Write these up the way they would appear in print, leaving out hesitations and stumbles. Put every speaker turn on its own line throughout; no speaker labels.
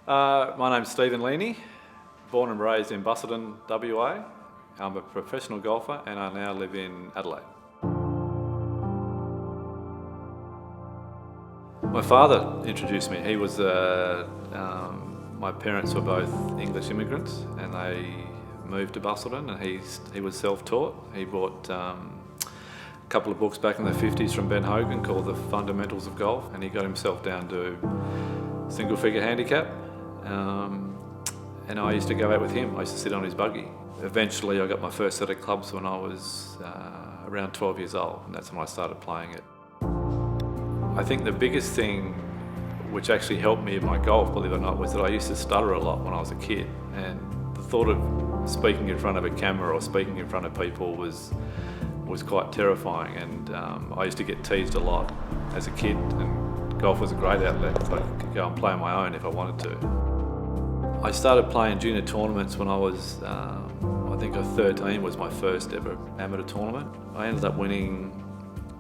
My name's Stephen Leaney, born and raised in Busselton, WA. I'm a professional golfer and I now live in Adelaide. My father introduced me. He was, my parents were both English immigrants and they moved to Busselton, and he was self-taught. He bought a couple of books back in the 50s from Ben Hogan called The Fundamentals of Golf, and he got himself down to single figure handicap. And I used to go out with him. I used to sit on his buggy. Eventually I got my first set of clubs when I was around 12 years old, and that's when I started playing it. I think the biggest thing which actually helped me in my golf, believe it or not, was that I used to stutter a lot when I was a kid, and the thought of speaking in front of a camera or speaking in front of people was quite terrifying, and I used to get teased a lot as a kid, and golf was a great outlet, so I could go and play on my own if I wanted to. I started playing junior tournaments when I was, I think 13 was my first ever amateur tournament. I ended up winning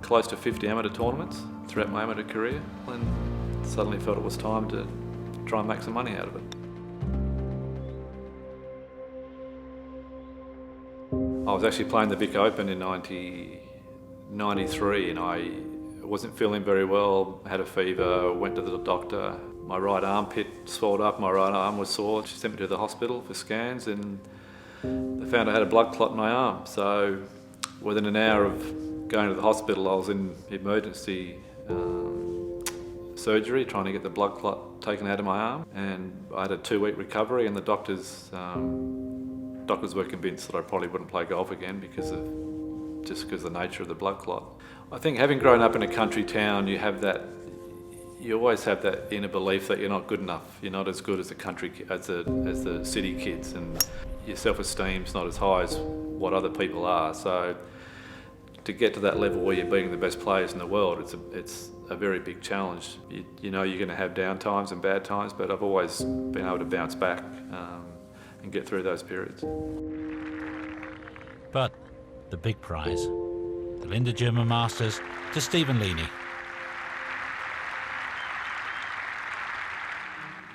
close to 50 amateur tournaments throughout my amateur career, and suddenly felt it was time to try and make some money out of it. I was actually playing the Vic Open in 1993, and I wasn't feeling very well, had a fever, went to the doctor. My right armpit swelled up, my right arm was sore. She sent me to the hospital for scans, and they found I had a blood clot in my arm. So within an hour of going to the hospital, I was in emergency surgery trying to get the blood clot taken out of my arm, and I had a 2-week recovery, and the doctors were convinced that I probably wouldn't play golf again because of the nature of the blood clot. I think having grown up in a country town, you always have that inner belief that you're not good enough. You're not as good as the city kids, and your self-esteem's not as high as what other people are. So to get to that level where you're being the best players in the world, it's a very big challenge. You know you're going to have down times and bad times, but I've always been able to bounce back and get through those periods.
But the big prize, the Linda German Masters to Stephen Leaney.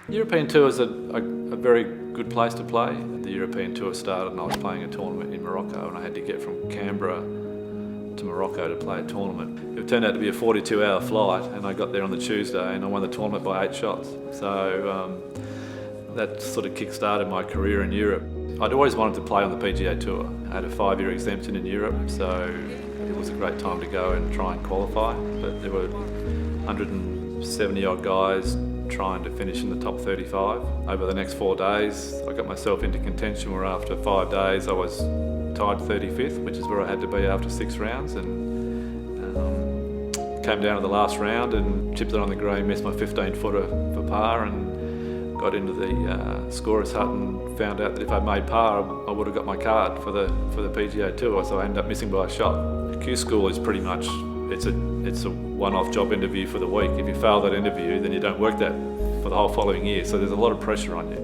The European Tour is a very good place to play. The European Tour started and I was playing a tournament in Morocco, and I had to get from Canberra to Morocco to play a tournament. It turned out to be a 42-hour flight, and I got there on the Tuesday and I won the tournament by 8 shots. So that sort of kick-started my career in Europe. I'd always wanted to play on the PGA Tour. I had a 5-year exemption in Europe, so it was a great time to go and try and qualify. But there were 170-odd guys trying to finish in the top 35. Over the next 4 days, I got myself into contention where after 5 days I was tied 35th, which is where I had to be after 6 rounds, and came down to the last round and chipped it on the green, missed my 15-footer for par, and got into the scorer's hut and found out that if I'd made par, I would have got my card for the PGA Tour, so I ended up missing by a shot. The Q School is pretty much, it's a one-off job interview for the week. If you fail that interview, then you don't work that for the whole following year, so there's a lot of pressure on you.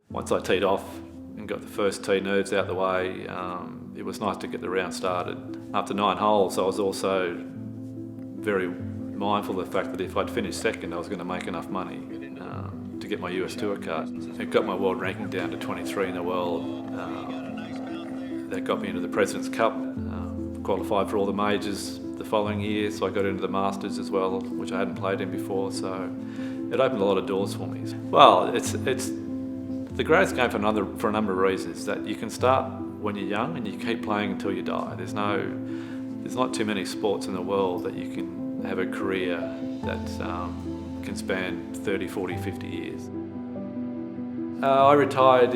Once I teed off and got the first tee nerves out the way, it was nice to get the round started. After 9 holes, I was also very mindful of the fact that if I'd finished second, I was going to make enough money to get my US Tour card. It got my world ranking down to 23 in the world. That got me into the President's Cup, qualified for all the majors the following year, so I got into the Masters as well, which I hadn't played in before, so it opened a lot of doors for me. Well, it's the greatest game for a number of reasons. That you can start when you're young and you keep playing until you die. There's not too many sports in the world that you can have a career that can span 30, 40, 50 years. I retired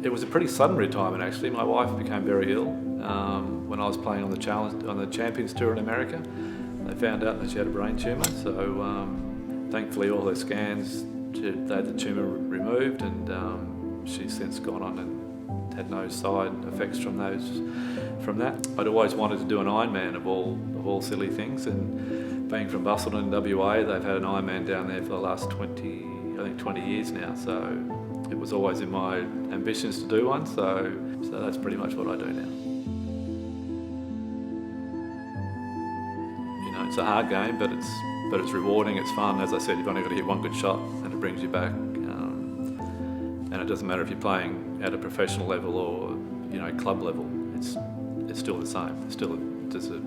it was a pretty sudden retirement actually. My wife became very ill when I was playing on the Champions Tour in America. They found out that she had a brain tumour, so thankfully all her scans, they had the tumour removed, and she's since gone on and had no side effects from that. I'd always wanted to do an Ironman of all silly things, and being from Busselton in WA, they've had an Ironman down there for the last 20 years now, so it was always in my ambitions to do one, so that's pretty much what I do now. it's a hard game, but it's rewarding. It's fun. As I said, you've only got to hit one good shot, and it brings you back. And it doesn't matter if you're playing at a professional level or club level. It's still the same. It's still just a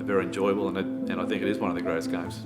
very enjoyable, and I think it is one of the greatest games